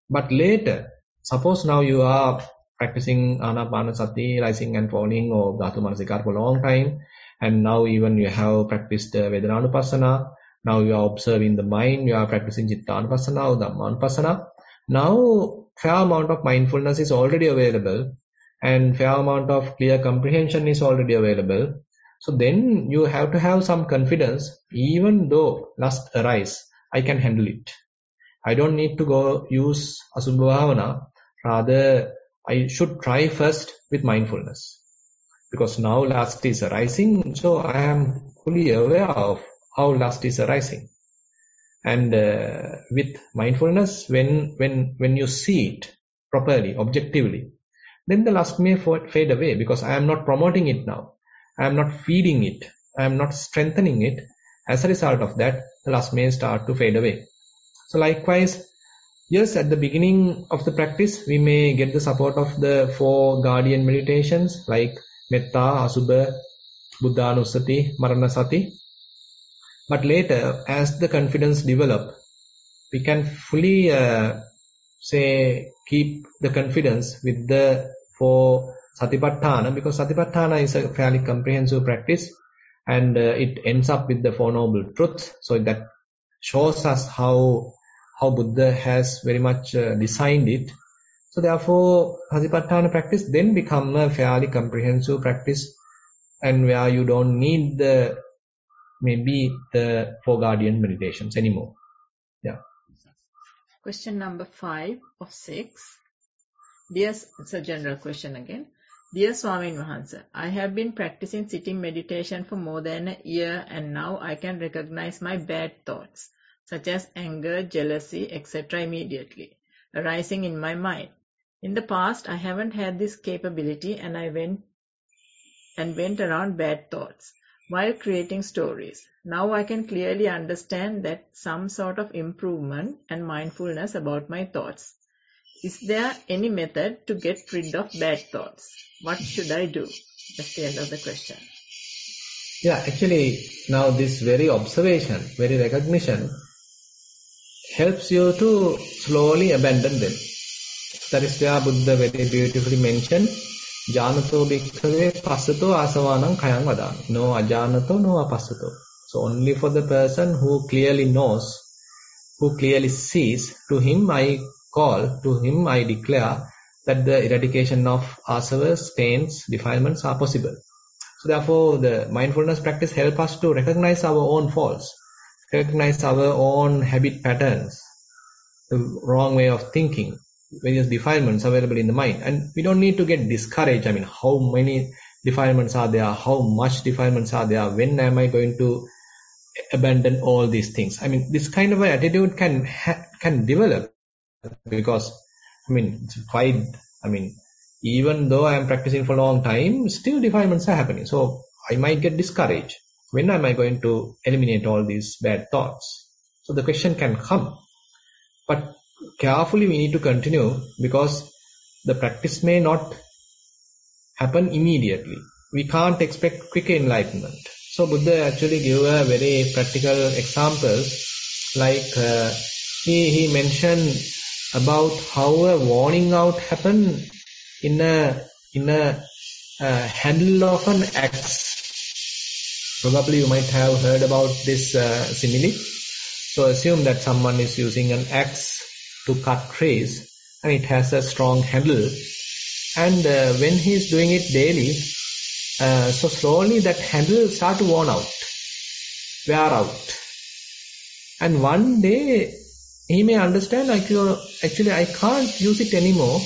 But later, suppose now you are practicing anapanasati, rising and falling, or dhatu manasikara for a long time, and now even you have practiced Vedananupassana, now you are observing the mind, you are practicing Chittanupassana or Dhammanupassana. Now, fair amount of mindfulness is already available, and fair amount of clear comprehension is already available. So then you have to have some confidence, even though lust arise, I can handle it. I don't need to go use Asubha Bhavana. Rather, I should try first with mindfulness. Because now lust is arising, so I am fully aware of how lust is arising. And with mindfulness, when you see it properly, objectively, then the lust may fade away, because I am not promoting it now. I am not feeding it. I am not strengthening it. As a result of that, the lust may start to fade away. So likewise, yes, at the beginning of the practice, we may get the support of the 4 guardian meditations like Metta, Asubha, Buddhanusati, Maranasati. But later, as the confidence develop, we can fully keep the confidence with the 4 Satipatthana, because Satipatthana is a fairly comprehensive practice, and it ends up with the 4 noble truths. So that shows us how Buddha has very much designed it. So therefore, Satipatthana practice then become a fairly comprehensive practice, and where you don't need the 4 guardian meditations anymore. Yeah. Question number 5 of 6. It's a general question again. Dear Swamin Wahansa, I have been practicing sitting meditation for more than a year, and now I can recognize my bad thoughts, such as anger, jealousy, etc. immediately, arising in my mind. In the past, I haven't had this capability, and I went around bad thoughts while creating stories. Now I can clearly understand that some sort of improvement and mindfulness about my thoughts. Is there any method to get rid of bad thoughts? What should I do? That's the end of the question. Yeah, actually, now this very observation, very recognition helps you to slowly abandon them. That is where Buddha very beautifully mentioned, Janato bhikkhave passato asavanam khayam vadami. No ajanato, no apassato. So only for the person who clearly knows, who clearly sees, to him I call, to him I declare that the eradication of asavas, pains, defilements are possible. So therefore, the mindfulness practice helps us to recognize our own faults, recognize our own habit patterns, the wrong way of thinking, various defilements available in the mind. And we don't need to get discouraged. I mean, how many defilements are there? How much defilements are there? When am I going to abandon all these things? I mean, this kind of an attitude can develop, because, I mean, it's quite, I mean, even though I am practicing for a long time, still defilements are happening. So I might get discouraged. When am I going to eliminate all these bad thoughts? So the question can come. But carefully we need to continue, because the practice may not happen immediately. We can't expect quick enlightenment. So Buddha actually gave a very practical example, like he mentioned about how a warning out happened in a handle of an axe. Probably you might have heard about this simile. So assume that someone is using an axe to cut trees, and it has a strong handle. And when he is doing it daily, so slowly that handle starts to wear out. And one day he may understand, actually I can't use it anymore.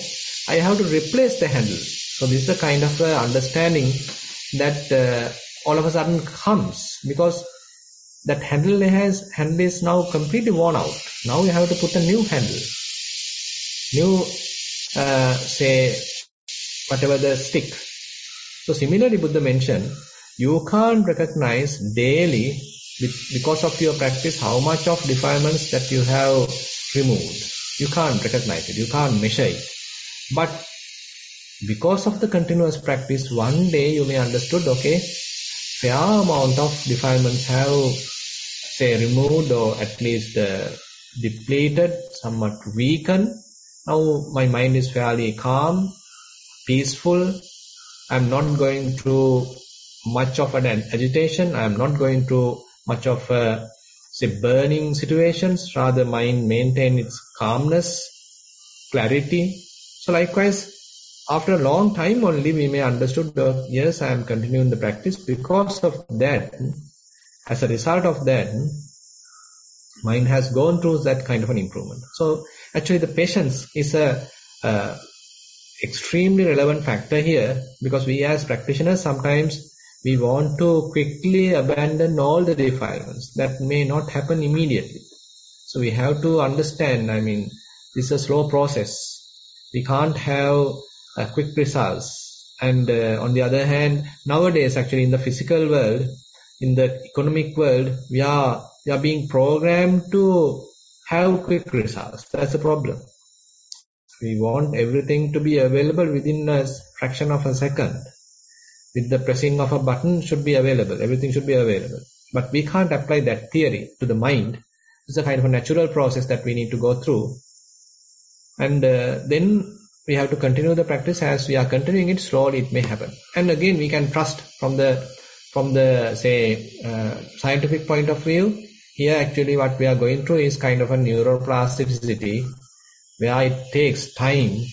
I have to replace the handle. So this is a kind of understanding that all of a sudden comes, because that handle is now completely worn out. Now you have to put a new handle, new say whatever the stick. So similarly, Buddha mentioned, you can't recognize daily, because of your practice, how much of defilements that you have removed. You can't recognize it, you can't measure it. But because of the continuous practice, one day you may understood, okay, fair amount of defilements have, say, removed or at least depleted, somewhat weakened. Now my mind is fairly calm, peaceful. I'm not going through much of an agitation. I'm not going through much of say, burning situations. Rather, mind maintain its calmness, clarity. So likewise, after a long time only we may understood that yes, I am continuing the practice. Because of that, as a result of that, mind has gone through that kind of an improvement. So actually the patience is a extremely relevant factor here, because we as practitioners sometimes we want to quickly abandon all the defilements. That may not happen immediately. So we have to understand, I mean, this is a slow process. We can't have quick results. And on the other hand, nowadays actually in the physical world, in the economic world, we are being programmed to have quick results. That's the problem. We want everything to be available within a fraction of a second. With the pressing of a button should be available. Everything should be available. But we can't apply that theory to the mind. It's a kind of a natural process that we need to go through. And then we have to continue the practice. As we are continuing it, slowly it may happen. And again, we can trust from the say scientific point of view. Here actually what we are going through is kind of a neuroplasticity, where it takes time,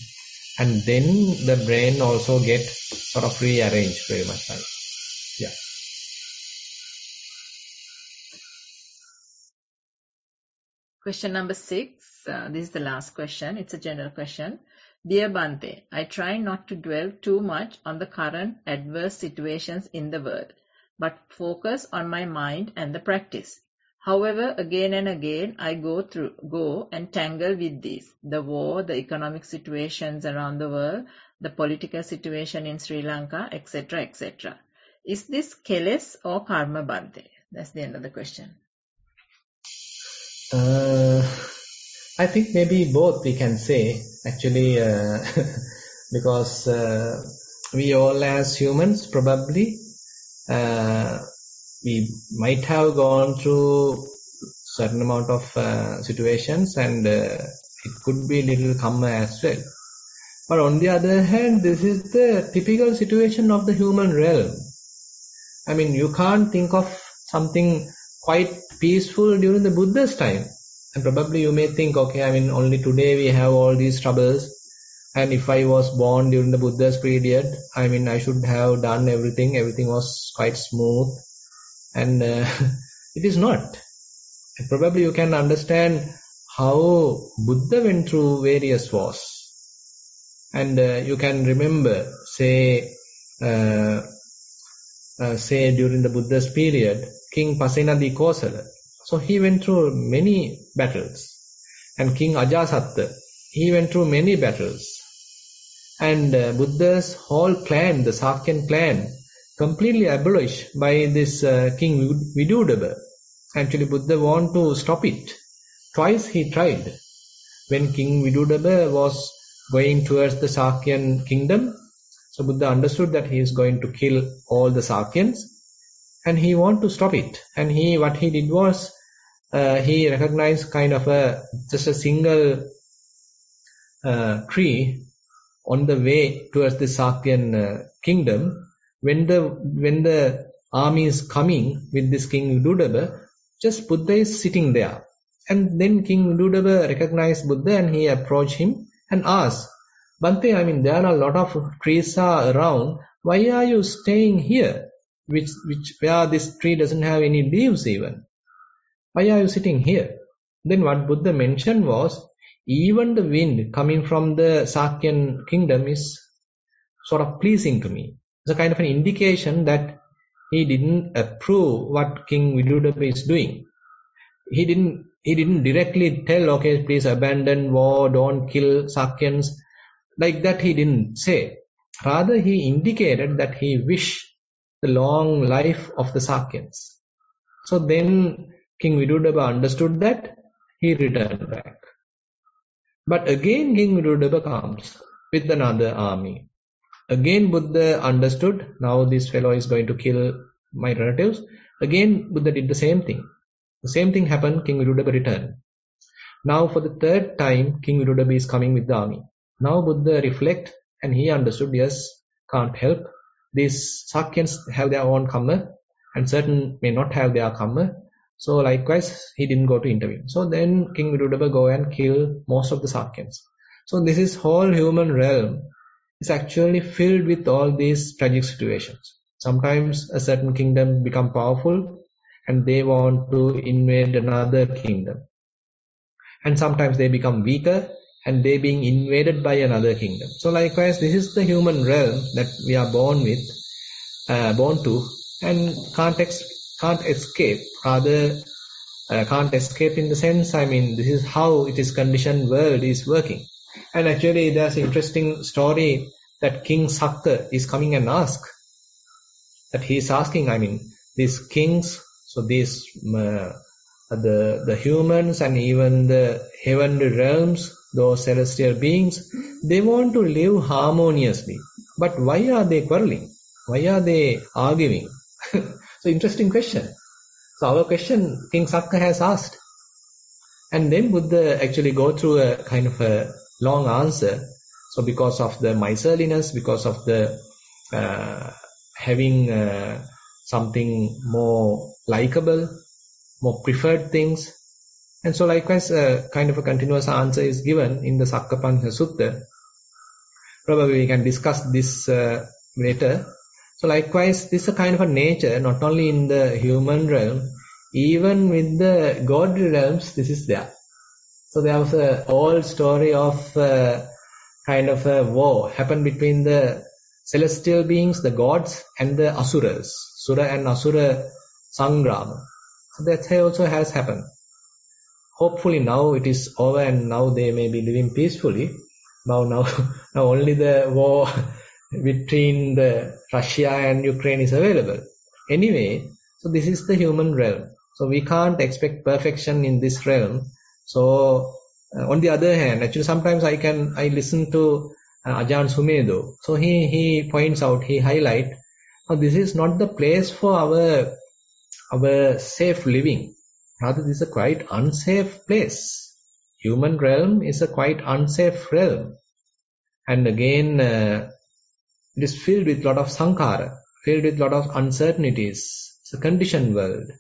and then the brain also gets sort of rearranged very much like. Yeah. Question number 6. This is the last question. It's a general question. Dear Bhante, I try not to dwell too much on the current adverse situations in the world, but focus on my mind and the practice. However, again and again, I go and tangle with these: the war, the economic situations around the world, the political situation in Sri Lanka, etc., etc. Is this keles or karma, Bhante? That's the end of the question. I think maybe both we can say, actually, because we all as humans probably, we might have gone through certain amount of situations, and it could be little karma as well. But on the other hand, this is the typical situation of the human realm. I mean, you can't think of something quite peaceful during the Buddha's time. And probably you may think, okay, I mean, only today we have all these troubles. And if I was born during the Buddha's period, I mean, I should have done everything. Everything was quite smooth. And it is not. And probably you can understand how Buddha went through various wars. And you can remember, say during the Buddha's period, King Pasenadi Kosala. So he went through many battles. And King Ajasatta, he went through many battles. And Buddha's whole clan, the Sakyan clan, completely abolished by this King Vidudaba. Actually, Buddha wanted to stop it. Twice he tried. When King Vidudaba was going towards the Sakyan kingdom, so Buddha understood that he is going to kill all the Sakyans, and he wanted to stop it. And what he did was, he recognized kind of just a single tree on the way towards the Sakyan kingdom. When the army is coming with this King Vidudaba, just Buddha is sitting there. And then King Vidudaba recognized Buddha, and he approached him and asked, Bhante, I mean, there are a lot of trees around. Why are you staying here? Where this tree doesn't have any leaves even. Why are you sitting here? Then what Buddha mentioned was, even the wind coming from the Sakyan kingdom is sort of pleasing to me. It's a kind of an indication that he didn't approve what King Vidudaba is doing. He didn't directly tell, okay, please abandon war, don't kill Sakyans. Like that he didn't say. Rather, he indicated that he wished the long life of the Sakyans. So then King Vidudaba understood that, he returned back. But again King Vidudaba comes with another army. Again Buddha understood, now this fellow is going to kill my relatives. Again Buddha did the same thing. The same thing happened, King Vidudaba returned. Now for the third time, King Virudaba is coming with the army. Now Buddha reflect and he understood, yes, can't help. These Sakyans have their own karma and certain may not have their karma. So likewise, he didn't go to intervene. So then King Virudaba go and kill most of the Sakyans. So this is whole human realm is actually filled with all these tragic situations. Sometimes a certain kingdom become powerful and they want to invade another kingdom. And sometimes they become weaker and they being invaded by another kingdom. So likewise, this is the human realm that we are born to, and can't escape. Rather, can't escape in the sense, I mean, this is how it is conditioned world is working. And actually, there's an interesting story that King Sakka is coming and ask. That he is asking, I mean, these kings, so these the humans and even the heavenly realms, those celestial beings, they want to live harmoniously. But why are they quarreling? Why are they arguing? So interesting question. So our question King Sakka has asked. And then Buddha actually go through a kind of a long answer. So because of the miserliness, because of the having something more likable, more preferred things. And so likewise, kind of a continuous answer is given in the Sakkapanha Sutta. Probably we can discuss this later. So likewise, this is a kind of a nature, not only in the human realm, even with the godly realms, this is there. So there was an old story of kind of a war happened between the celestial beings, the gods, and the asuras, Sura and Asura Sangrama. So that also has happened. Hopefully now it is over and now they may be living peacefully. Now only the war between the Russia and Ukraine is available. Anyway, so this is the human realm. So we can't expect perfection in this realm. So on the other hand, actually sometimes I listen to Ajahn Sumedho. So he points out, he highlight, this is not the place for our safe living. Rather, this is a quite unsafe place. Human realm is a quite unsafe realm. And again, it is filled with lot of sankhara, filled with lot of uncertainties. It's a conditioned world.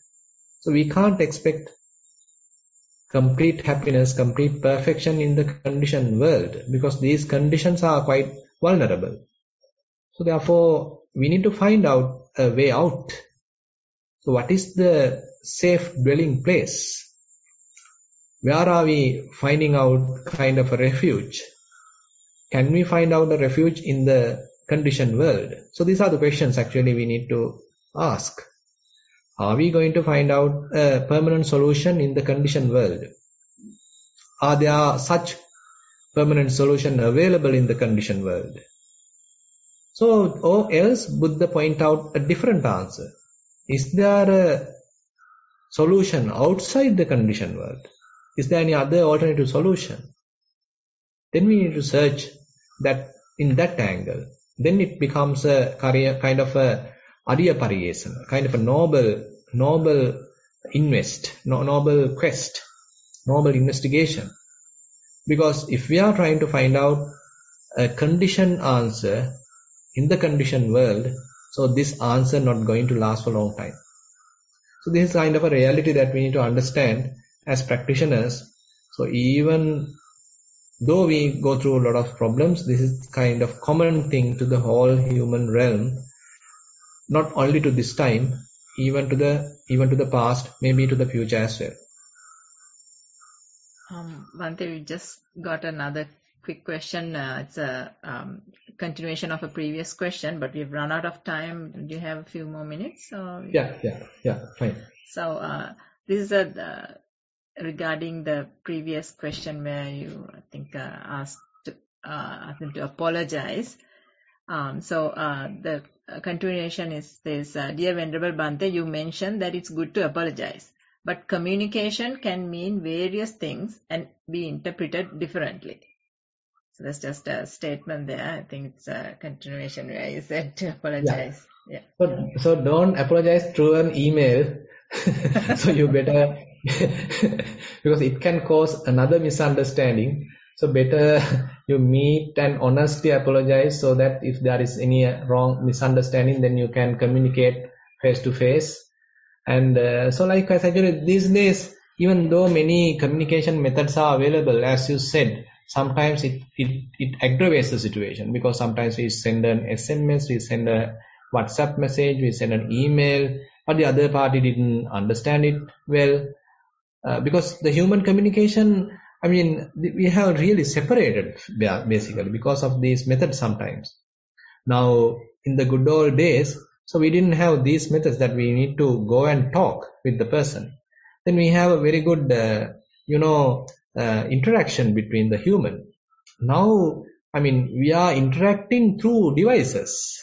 So we can't expect complete happiness, complete perfection in the conditioned world because these conditions are quite vulnerable. So therefore, we need to find out a way out. So what is the safe dwelling place? Where are we finding out kind of a refuge? Can we find out a refuge in the conditioned world? So these are the questions actually we need to ask. Are we going to find out a permanent solution in the conditioned world? Are there such permanent solution available in the conditioned world? So, or else Buddha point out a different answer. Is there a solution outside the conditioned world? Is there any other alternative solution? Then we need to search that in that angle. Then it becomes a kind of a Arya Pariyesana, kind of a noble noble quest, noble investigation. Because if we are trying to find out a conditioned answer in the conditioned world, so this answer not going to last for a long time. So this is kind of a reality that we need to understand as practitioners. So even though we go through a lot of problems, this is kind of common thing to the whole human realm, not only to this time, even to the past, maybe to the future as well. Bhante, we just got another quick question. It's a continuation of a previous question, but we've run out of time. Do you have a few more minutes? Yeah, fine. So this is regarding the previous question where you, I think, asked them to apologize. The continuation is this, Dear Venerable Bhante, you mentioned that it's good to apologize, but communication can mean various things and be interpreted differently. So that's just a statement there. I think it's a continuation where you said to apologize. Yeah. So don't apologize through an email. So you better, because it can cause another misunderstanding. So better you meet and honestly apologize, so that if there is any wrong misunderstanding, then you can communicate face to face. And so likewise, actually these days, even though many communication methods are available, as you said, sometimes it aggravates the situation, because sometimes we send an SMS, we send a WhatsApp message, we send an email, but the other party didn't understand it well. Because the human communication, I mean, we have really separated basically because of these methods sometimes. Now, in the good old days, so we didn't have these methods that we need to go and talk with the person. Then we have a very good, interaction between the human. Now, I mean, we are interacting through devices.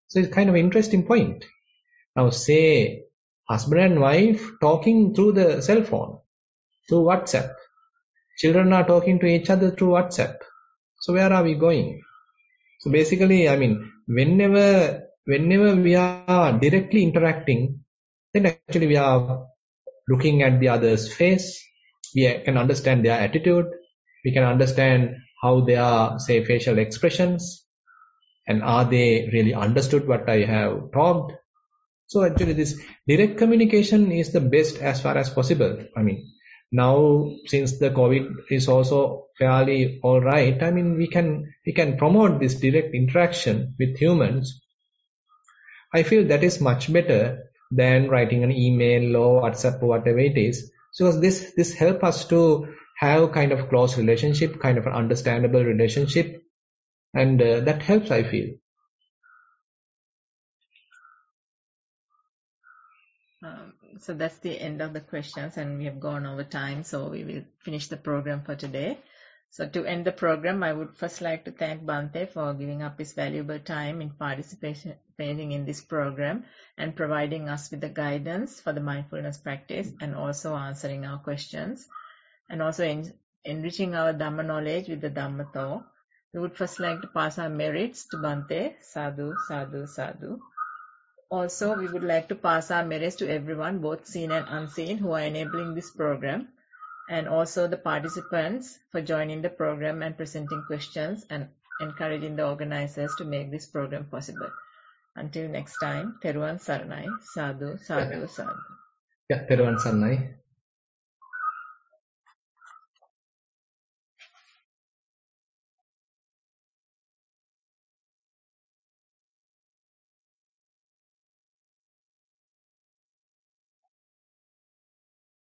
So it's kind of an interesting point. Now, say husband and wife talking through the cell phone, through WhatsApp. Children are talking to each other through WhatsApp. So where are we going? So basically, I mean, whenever we are directly interacting, then actually we are looking at the other's face. We can understand their attitude. We can understand how they are, say, facial expressions, and are they really understood what I have talked. So actually this direct communication is the best as far as possible. I mean, now since the COVID is also fairly all right, I mean, we can promote this direct interaction with humans. I feel that is much better than writing an email or WhatsApp or whatever it is. So this helps us to have kind of close relationship, kind of an understandable relationship, and that helps, I feel. So that's the end of the questions, and we have gone over time, so we will finish the program for today. So to end the program, I would first like to thank Bhante for giving up his valuable time in participating in this program and providing us with the guidance for the mindfulness practice, and also answering our questions, and also enriching our Dhamma knowledge with the Dhamma talk. We would first like to pass our merits to Bhante. Sadhu, sadhu, sadhu. Also, we would like to pass our merits to everyone, both seen and unseen, who are enabling this program, and also the participants for joining the program and presenting questions and encouraging the organizers to make this program possible. Until next time, Theruvan Saranai, Sadhu, Sadhu, Sadhu. Yeah, Theruvan Saranai.